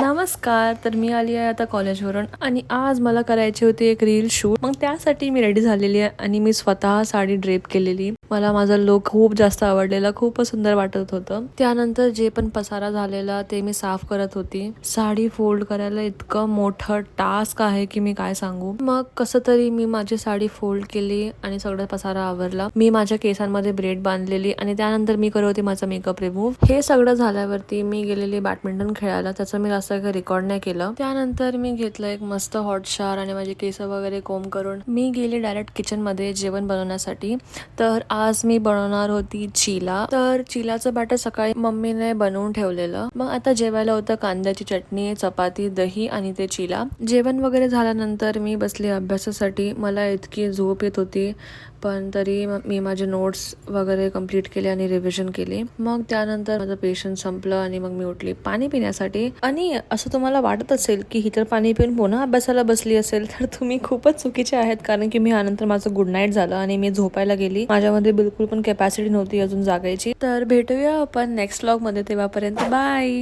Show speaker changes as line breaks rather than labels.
नमस्कार. तर मी आली आहे आता कॉलेजवरून आणि आज मला करायची होती एक रील शूट. मग त्यासाठी मी रेडी झालेली आहे आणि मी स्वतः साडी ड्रेप केलेली. मला माझा लुक खूप जास्त आवडलेला, खूपच सुंदर वाटत होतं. त्यानंतर जे पण पसारा झालेला ते मी साफ करत होती. साडी फोल्ड करायला इतकं मोठं टास्क आहे की मी काय सांगू. मग कसं तरी मी माझी साडी फोल्ड केली आणि सगळं पसारा आवरला. मी माझ्या केसांमध्ये ब्रेड बांधलेली आणि त्यानंतर मी करत होती माझा मेकअप रिमूव्ह. हे सगळं झाल्यावरती मी गेलेली बॅडमिंटन खेळायला. त्याचं मी जास्त काही रेकॉर्ड नाही केलं. त्यानंतर मी घेतलं एक मस्त हॉट शावर आणि माझे केस वगैरे कोंब करून मी गेले डायरेक्ट किचन मध्ये जेवण बनवण्यासाठी. तर आज मी बनवणार होती चिला. तर चिलाचं बॅटर सकाळी मम्मीने बनवून ठेवलेलं. मग आता जेवायला होतं कांद्याची चटणी, चपाती, दही आणि ते चिला. जेवण वगैरे झाल्यानंतर मी बसली अभ्यासासाठी. मला इतकी झोप येत होती पण तरी मी माझे नोट्स वगैरे कंप्लीट केले आणि रिव्हिजन केली. मग त्यानंतर माझं पेशन्स संपलं आणि मग मी उठली पाणी पिण्यासाठी. आणि असं तुम्हाला वाटत असेल की ही तर पाणी पिऊन पुन्हा अभ्यासाला बसली असेल, तर तुम्ही खूपच चुकीचे आहेत. कारण की मी यानंतर माझं गुड नाईट झालं आणि मी झोपायला गेली. माझ्यामध्ये बिलकुल पण कॅपॅसिटी नव्हती अजून जागायची. तर भेटूया आपण नेक्स्ट व्लॉग मध्ये. तेव्हापर्यंत बाय.